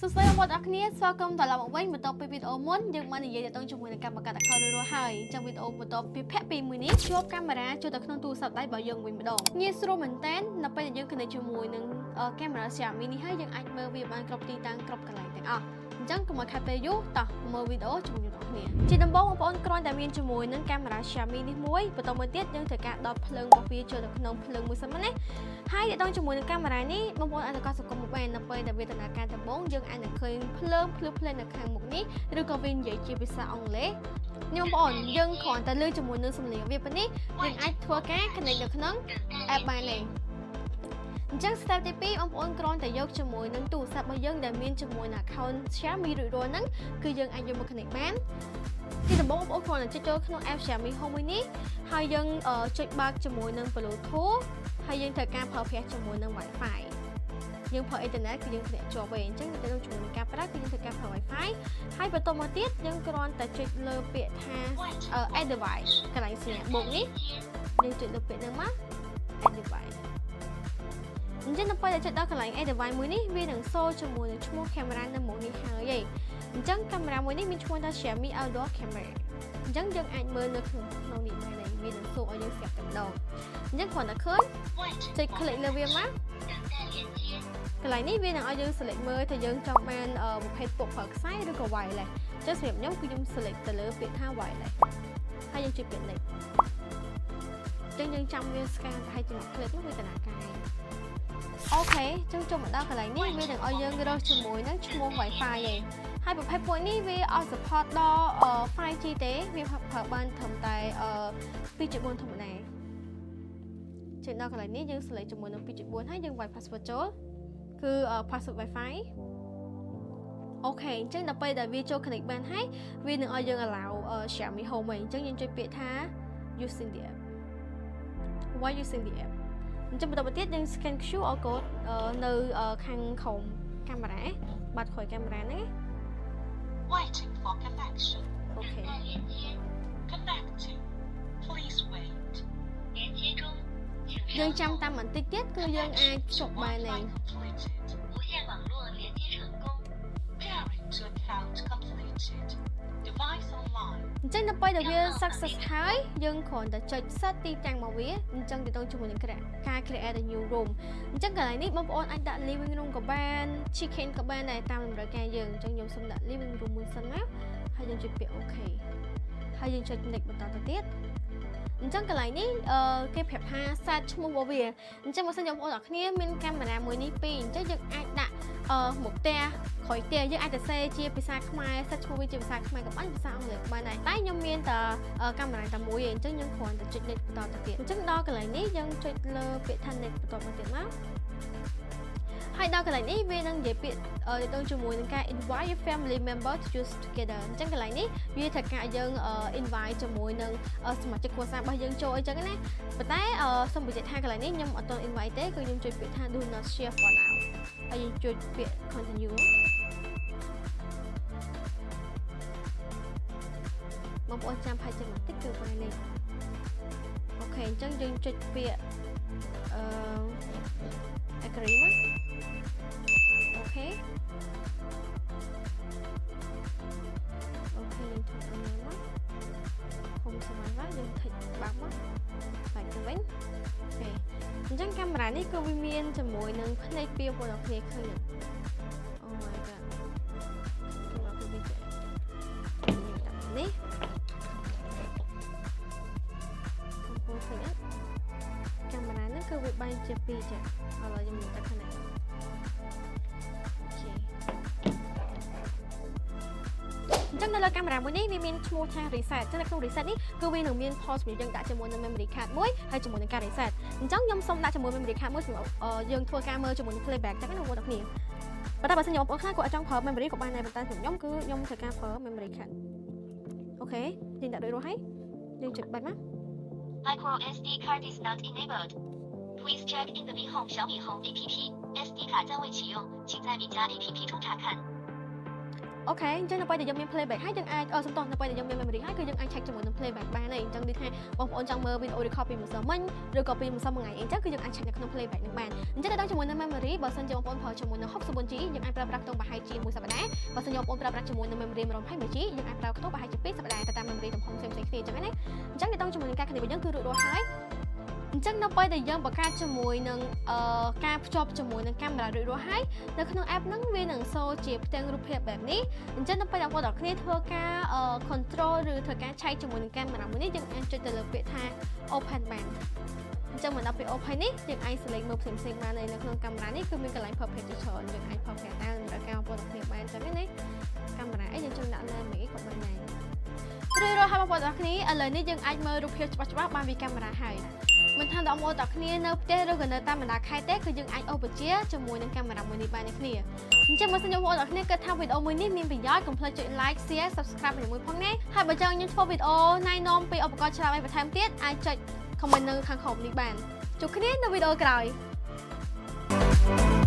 សួស្តីបងប្អូនអរគ្នាស្វាគមន៍ដល់មកវិញបន្ទាប់ពីវីដេអូមុនយើងបាននិយាយទៅជាមួយនឹងកម្មការដាក់ខោរួចរាល់ហើយអញ្ចឹងវីដេអូបន្ទាប់ពីភាគពីមួយនេះជួបកាមេរ៉ាចូលទៅក្នុងទូរស័ព្ទដៃរបស់យើងវិញម្ដងងាយស្រួលមែនតើនៅពេលដែលយើងគណិតជាមួយនឹងកាមេរ៉ា Xiaomi នេះហើយយើងអាចមើលវាបានគ្រប់ទីតាំងគ្រប់កន្លែងទាំងអស់អញ្ចឹងកុំឲ្យខាតពេលយូរតោះមើលវីដេអូជាមួយខ្ញុំគ្នាជាដំបូងបងប្អូនគ្រាន់តែមានជាមួយនឹងកាមេរ៉ា Xiaomi នេះមួយបន្តមកទៀតយើងត្រូវការដុតភ្លើងរបស់វាចូលទៅក្នុងភ្លើងមួយសិនណាហើយតទៅជាមួយនឹងកាមេរ៉ានេះបងប្អូនអាចទៅកត់សង្គមមកបាននៅពេលដែលវាដំណើរការដំបូងយើងអាចនឹងឃើញភ្លើងភ្លឺនៅខាងមុខនេះឬក៏វានិយាយជាភាសាអង់គ្លេសខ្ញុំបងប្អូនយើងគ្រាន់តែលើជាមួយនឹងសំឡេងវាប៉ុណ្នេះយើងអាចធ្វើការ connect នៅក្នុង app បានទេអញ្ចឹង step ទី2បងប្អូនគ្រាន់តែយកជាមួយនឹងទូរស័ព្ទរបស់យើងដែលមានជាមួយនឹង account Xiaomi រួចរាល់ហ្នឹងគឺយើងអាចយកមក connect បានទីដំបូងបងប្អូនគ្រាន់តែចុចចូលក្នុង app Xiaomi Home មួយនេះហើយយើងចុចបើកជាមួយនឹង Bluetooth ហើយយើងត្រូវការប្រើប្រាស់ជាមួយនឹង Wi-Fi យើងប្រើអ៊ីនធឺណិតគឺយើងធ្លាក់ជាប់វិញអញ្ចឹងទៅជាមួយនឹងការប្រើគឺយើងត្រូវការប្រើ Wi-Fi ហើយបន្តមកទៀតយើងគ្រាន់តែចុចលើពាក្យថា add device កន្លែងសញ្ញាបូកនេះយើងចុចលើពាក្យហ្នឹងមក add device អញ្ចឹងនៅពេលដែលចុចដល់កន្លែង add device មួយនេះវានឹងសូជាមួយនឹងឈ្មោះកាមេរ៉ានៅមុខនេះហើយអញ្ចឹងកាមេរ៉ាមួយនេះមានឈ្មោះថា Xiaomi Outdoor Camera អញ្ចឹងយើងអាចមើលនៅក្នុងនេះបានហើយវានឹងសូឲ្យយើងស្រាប់តែម្ដងអញ្ចឹងគ្រាន់តែឃើញចុច click លើវាមកកន្លែងនេះវានឹងឲ្យយើង select មើលថាយើងចង់បានប្រភេទពពកប្រើខ្សែឬក៏ wireless ចុះសម្រាប់ខ្ញុំគឺខ្ញុំ select ទៅលើពាក្យថា wireless ហើយយើងចុចពាក្យ next អញ្ចឹងយើងចាំវា scan ប្រហែលជា1 click នោះវាដំណើរការអូខេអញ្ចឹងចូលមកដល់កន្លែងនេះវានឹងឲ្យយើងរកជាមួយនឹងឈ្មោះ Wi-Fi ឯងហើយប្រភេទពួកនេះវាអត់ support ដល់ 5G ទេវាប្រើបានត្រឹមតែ2.4 ធម្មតាចេញដល់កន្លែងនេះយើង select ជាមួយនឹង 2.4 ហើយយើងវាយ password ចូលគឺ password Wi-Fi អូខេអញ្ចឹងដល់ពេលដែលវាចូល connect បានហើយវានឹងឲ្យយើង allow Xiaomi Home វិញអញ្ចឹងយើងចុចពាក្យថា using the app why using the app អញ្ចឹងបន្តមកទៀតយើង scan QR code នៅខាងក្រោមកាមេរ៉ាបាត់ក្រោយកាមេរ៉ាហ្នឹង Waiting for connection អូខេ Connecting Please wait យើងចាំតាមបន្តិចទៀតគឺយើងអាចភ្ជាប់បានហើយ 无线网络连接成功 Pairing to account completed Device online អញ្ចឹងនៅពេលដែលវា success ហើយយើងគ្រាន់តែចុច set ទីតាំងរបស់វាអញ្ចឹងទៅជាមួយនឹងការ create a new room អញ្ចឹងកន្លែងនេះបងប្អូនអាចដាក់ living room ក៏បាន kitchen ក៏បានដែរតាមតម្រូវការយើងអញ្ចឹងខ្ញុំសូមដាក់ living room មួយសិនណាហើយយើងចុចពាក្យ OK ហើយយើងចុច next បន្តទៅទៀតអញ្ចឹងកន្លែងនេះគេប្រាប់ថា set ឈ្មោះរបស់វាអញ្ចឹងបើសិនជាបងប្អូនអរគ្នាមានកាមេរ៉ាមួយនេះពីរអញ្ចឹងយើងអាចដាក់មុខផ្ទះក្រោយផ្ទះយើងអាចទៅសេជាភាសាខ្មែរ set ឈ្មោះវាជាភាសាខ្មែរក៏បានភាសាអង់គ្លេសក៏បានដែរតែខ្ញុំមានតែកាមេរ៉ាតែមួយឯងអញ្ចឹងយើងគ្រាន់តែចុច next បន្តទៅទៀតអញ្ចឹងដល់កន្លែងនេះយើងចុចលើពាក្យថា next បន្តមកទៀតមកហើយដល់កន្លែងនេះវានឹងនិយាយពាក្យទៅជាមួយនឹងការ invite your family member to use together អញ្ចឹងកន្លែងនេះវាត្រូវការយើង invite ជាមួយនឹងសមាជិកគ្រួសាររបស់យើងចូលអីចឹងណាប៉ុន្តែសូមបញ្ជាក់ថាកន្លែងនេះខ្ញុំអត់ទាន់ invite ទេគឺខ្ញុំចុចពាក្យថា do not share for now ហើយយើងចុចពាក្យ continue បងប្អូនចាំផាច់ចាំបន្តិចគឺបាននេះអូខេអញ្ចឹងយើងចុចពាក្យagree មកអូខេយើងធ្វើទៅមកហុំស្មារតីយើងថិចបាក់មកបាច់ទៅវិញអូខេអញ្ចឹងកាមេរ៉ានេះគឺវាមានជាមួយនឹងភ្នែកពីបងប្អូនគ្នាឃើញអូ my god មកពីនេះនេះបងប្អូនឃើញអត់កាមេរ៉ានេះគឺវាបែងជាពីរចាឥឡូវយើងទៅខាងនេះអញ្ចឹងនៅលើកាមេរ៉ាមួយនេះវាមានឈ្មោះថា reset អញ្ចឹងនៅក្នុង reset នេះគឺវានឹងមាន port សម្រាប់យើងដាក់ជាមួយនឹង memory card មួយហើយជាមួយនឹងការ reset អញ្ចឹងខ្ញុំសូមដាក់ជាមួយ memory card មួយសម្រាប់យើងធ្វើការមើលជាមួយនឹង playback ចឹងណាបងប្អូនគ្នាប៉ុន្តែបើសិនជាបងប្អូនខ្លះគាត់អត់ចង់ប្រើ memory ក៏បានដែរប៉ុន្តែសម្រាប់ខ្ញុំគឺខ្ញុំត្រូវការប្រើ memory card អូខេយើងដាក់ដូចនោះហើយយើងចុចបាច់មក Micro SD card is not enabled Please check in the Mi Home 小米 Home APP SD 卡暂未启用请在米家 APP 中查看អូខេអញ្ចឹងនៅពេលដែលយើងមាន playback ហើយយើងអាចសំទោសនៅពេលដែលយើងមាន memory ហើយគឺយើងអាច check ជាមួយនឹង playback បានហើយអញ្ចឹងដូចថាបងប្អូនចង់មើល video record ពីម្សិលមិញឬក៏ពីម្សិលមួយថ្ងៃអីចឹងគឺយើងអាច check នៅក្នុង playback នឹងបានអញ្ចឹងទៅដល់ជាមួយនឹង memory បើសិនជាបងប្អូនប្រើជាមួយនឹង 64G យើងអាចប្រើប្រាស់ក្នុងប្រហែលជាមួយសប្តាហ៍បើសិនជាបងប្អូនប្រើប្រាស់ជាមួយនឹង memory 121G យើងអាចប្រើក្នុងប្រហែលជា2សប្តាហ៍ទៅតាម memory ទំហំផ្សេងៗគ្នាអញ្ចឹងណាអញ្ចឹងទៅជាមួយនឹងការ connect របស់យើងគឺរួចរាល់ហើយអញ្ចឹងនៅពេលដែលយើងបង្កើតជាមួយនឹងការភ្ជាប់ជាមួយនឹងកាមេរ៉ារួចរាល់ហើយនៅក្នុង app ហ្នឹងវានឹងសូជាផ្ទាំងរូបភាពបែបនេះអញ្ចឹងនៅពេលដែលបងប្អូនទាំងគ្នាធ្វើការ control ឬធ្វើការឆែកជាមួយនឹងកាមេរ៉ាមួយនេះយើងអាចចុចទៅលើពាក្យថា open បានអញ្ចឹងមកដល់ពេល open នេះយើងអាច select មើលផ្សេងៗបាននៅក្នុងកាមេរ៉ានេះគឺមានកន្លែង perfect ជាច្រើនយើងអាច perfect តាមតម្រូវការបងប្អូនទាំងគ្នាបានអញ្ចឹងណាកាមេរ៉ាអីយើងចង់ដាក់លើមេក៏បានដែរឬរហូតបងប្អូនទាំងគ្នាឥឡូវនេះយើងអាចមើលរូបភាពច្បាស់ៗបានពីកាមេរ៉ាហើយមិនថាបងប្អូនទាំងគ្នានៅផ្ទះឬក៏នៅតាមបណ្ដាខេត្តទេគឺយើងអាចអូសបញ្ជាជាមួយនឹងកាមេរ៉ាមួយនេះបានគ្នាអញ្ចឹងបើសិនជាបងប្អូនទាំងគ្នាគិតថាវីដេអូមួយនេះមានប្រយោជន៍កុំភ្លេចចុច like share subscribe ជាមួយផងណាហើយបើចង់ខ្ញុំធ្វើវីដេអូណែនាំពីឧបករណ៍ឆ្លាតវៃបន្ថែមទៀតអាចចុច comment នៅខាងក្រោមនេះបានជួបគ្នានៅវីដេអូក្រោយ